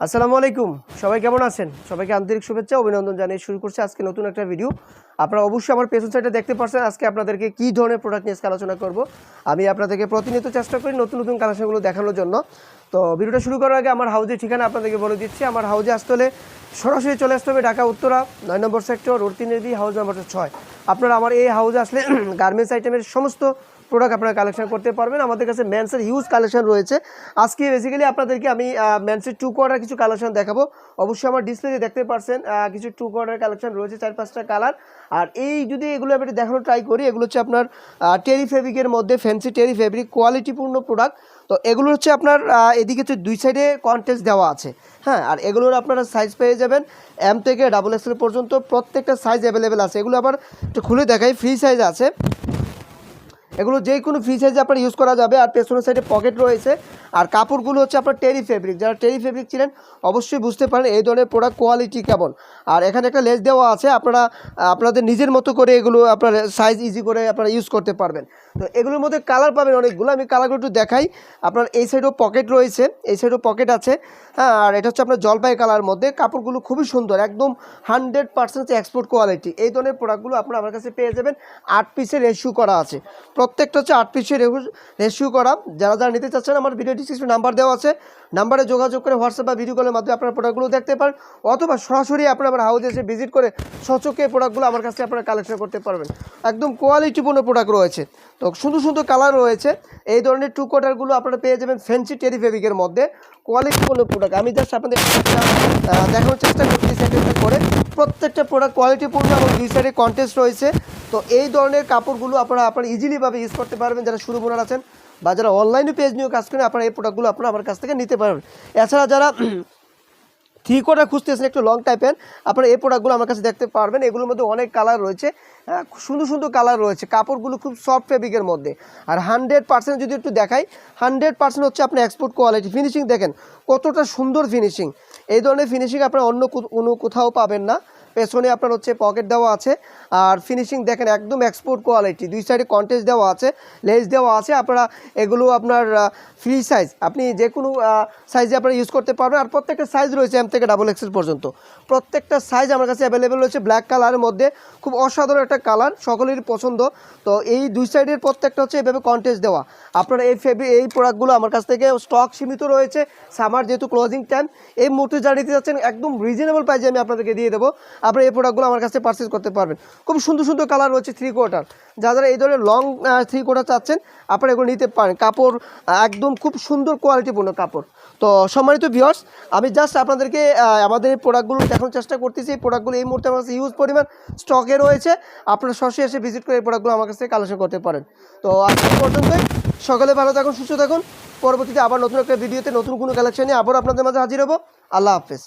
আসসালামু আলাইকুম, সবাই কেমন আছেন? সবাইকে আন্তরিক শুভেচ্ছা অভিনন্দন জানিয়ে শুরু করছি আজকে নতুন একটা ভিডিও। আপনারা অবশ্যই আমার পেছন সাইডে দেখতে পাচ্ছেন আজকে আপনাদেরকে কী ধরনের প্রোডাক্ট নিয়ে আলোচনা করব। আমি আপনাদেরকে প্রতিনিয়ত চেষ্টা করি নতুন নতুন কালেকশনগুলো দেখানোর জন্য। তো ভিডিওটা শুরু করার আগে আমার হাউজের ঠিকানা আপনাদেরকে বলে দিচ্ছি। আমার হাউজে আসতে হলে সরাসরি চলে আসতে হবে ঢাকা উত্তরা 9 নম্বর সেক্টর রোড 3 হাউস নাম্বার 6। আপনারা আমার এই হাউজে আসলে গার্মেন্টস আইটেমের সমস্ত প্রোডাক্ট আপনারা কালেকশন করতে পারবেন। আমাদের কাছে মেন্সের হিউজ কালেকশন রয়েছে। আজকে বেসিক্যালি আপনাদেরকে আমি মেন্সের 2 কোয়ার্টার কিছু কালেকশন দেখাবো। অবশ্যই আমার ডিসপ্লেতে দেখতে পাচ্ছেন কিছু 2 কোয়ার্টার কালেকশন রয়েছে 4-5টা কালার। আর এই যদি এগুলো আমি দেখানো ট্রাই করি, এগুলো হচ্ছে আপনার টেরি ফেব্রিকের মধ্যে ফ্যান্সি টেরি ফেব্রিক কোয়ালিটিপূর্ণ প্রোডাক্ট। তো এগুলো হচ্ছে আপনার এদিকে হচ্ছে দুই সাইডে কন্টেস্ট দেওয়া আছে, হ্যাঁ। আর এগুলোর আপনারা সাইজ পেয়ে যাবেন M থেকে XXL পর্যন্ত, প্রত্যেকটা সাইজ অ্যাভেলেবেল আছে। এগুলো আবার একটু খুলে দেখাই, ফ্রি সাইজ আছে। এগুলো যে কোনো ফ্রি সাইজে আপনার ইউজ করা যাবে। আর পেছনের সাইডে পকেট রয়েছে। আর কাপড়গুলো হচ্ছে আপনার টেরি ফেব্রিক। যারা টেরি ফেব্রিক ছিলেন অবশ্যই বুঝতে পারেন এই ধরনের প্রোডাক্ট কোয়ালিটি কেমন। আর এখানে একটা লেস দেওয়া আছে, আপনারা আপনাদের নিজের মতো করে এগুলো আপনার সাইজ ইজি করে আপনারা ইউজ করতে পারবেন। তো এগুলোর মধ্যে কালার পাবেন অনেকগুলো, আমি কালারগুলো একটু দেখাই। আপনার এই সাইডেও পকেট রয়েছে, এই সাইডেও পকেট আছে, হ্যাঁ। আর এটা হচ্ছে আপনার জলপাই কালার মধ্যে। কাপড়গুলো খুবই সুন্দর, একদম 100% এক্সপোর্ট কোয়ালিটি। এই ধরনের প্রোডাক্টগুলো আপনারা আমার কাছে পেয়ে যাবেন। 8 পিসের রেশিও করা আছে, প্রত্যেকটা হচ্ছে 8 পিসের রেশিও করা। যারা যারা নিতে চাচ্ছেন আমার ভিডিও ডিসক্রিপশনে নাম্বার দেওয়া আছে, নাম্বারে যোগাযোগ করে হোয়াটসঅ্যাপ বা ভিডিও কলের মাধ্যমে আপনারা প্রোডাক্টগুলো দেখতে পারেন, অথবা সরাসরি আপনারা আমার হাউসে এসে ভিজিট করে সচক্ষে প্রোডাক্টগুলো আমার কাছে আপনারা কালেকশন করতে পারবেন। একদম কোয়ালিটিপূর্ণ প্রোডাক্ট রয়েছে। তো সুন্দর সুন্দর কালার রয়েছে। এই ধরনের 2 কোয়ার্টারগুলো আপনারা পেয়ে যাবেন ফ্যান্সি টেরি ফেব্রিকের মধ্যে কোয়ালিটিপূর্ণ প্রোডাক্ট। আমি জাস্ট আপনাদের দেখানোর চেষ্টা করতেছি একটা করে। প্রত্যেকটা প্রোডাক্ট কোয়ালিটিপূর্ণ এবং দুই সাইডে কন্টেস্ট রয়েছে। তো এই ধরনের কাপড়গুলো আপনারা ইজিলিভাবে ইউজ করতে পারবেন। যারা শুরু বোনার আছেন বা যারা অনলাইনে পেজ নিয়েও কাজ করেন, আপনারা এই প্রোডাক্টগুলো আপনারা আমার কাছ থেকে নিতে পারবেন। এছাড়া যারা 3 কোয়ার্টার খুঁজতেছেন একটু লং টাইপের, আপনারা এই প্রোডাক্টগুলো আমার কাছে দেখতে পারবেন। এগুলোর মধ্যে অনেক কালার রয়েছে, সুন্দর সুন্দর কালার রয়েছে। কাপড়গুলো খুব সফট ফেব্রিকের মধ্যে। আর 100% যদি একটু দেখাই, 100% হচ্ছে আপনার এক্সপোর্ট কোয়ালিটি। ফিনিশিং দেখেন কতটা সুন্দর ফিনিশিং। এই ধরনের ফিনিশিং আপনারা অন্য কোনো কোথাও পাবেন না। পেছনে আপনার হচ্ছে পকেট দেওয়া আছে। আর ফিনিশিং দেখেন একদম এক্সপোর্ট কোয়ালিটি। দুই সাইডে কন্টেস্ট দেওয়া আছে, লেস দেওয়া আছে। আপনারা এগুলো আপনার ফ্রি সাইজ, আপনি যে কোনো সাইজে আপনারা ইউজ করতে পারবেন। আর প্রত্যেকটা সাইজ রয়েছে M থেকে XXL পর্যন্ত। প্রত্যেকটা সাইজ আমার কাছে অ্যাভেলেবেল রয়েছে। ব্ল্যাক কালারের মধ্যে খুব অসাধারণ একটা কালার, সকলেরই পছন্দ। তো এই দুই সাইডের প্রত্যেকটা হচ্ছে এভাবে কন্টেস্ট দেওয়া। আপনারা এই প্রোডাক্টগুলো আমার কাছ থেকে স্টক সীমিত রয়েছে। সামার যেহেতু ক্লোজিং টাইম, এই মুহূর্তে যা নিতে যাচ্ছেন একদম রিজনেবল প্রাইসে আমি আপনাদেরকে দিয়ে দেবো। আপনারা এই প্রোডাক্টগুলো আমার কাছে পারচেজ করতে পারবেন। খুব সুন্দর সুন্দর কালার রয়েছে 3 কোয়ার্টার। যারা এই ধরনের লং 3 কোয়ার্টার চাচ্ছেন আপনারা এগুলো নিতে পারেন। কাপড় একদম খুব সুন্দর কোয়ালিটিপূর্ণ কাপড়। তো সম্মানিত ভিউয়ার্স, আমি জাস্ট আপনাদেরকে আমাদের এই প্রোডাক্টগুলো দেখানোর চেষ্টা করতেছি। এই প্রোডাক্টগুলো এই মুহূর্তে আমার কাছে হিউজ পরিমাণ স্টকে রয়েছে। আপনারা সরাসরি এসে ভিজিট করে এই প্রোডাক্টগুলো আমার কাছে কালেকশন করতে পারেন। তো আজ পর্যন্তই, সকালে ভালো থাকুন, সুস্থ থাকুন। পরবর্তীতে আবার নতুন একটা ভিডিওতে নতুন কোনো কালেকশন নিয়ে আবার আপনাদের মাঝে হাজির হবো। আল্লাহ হাফেজ।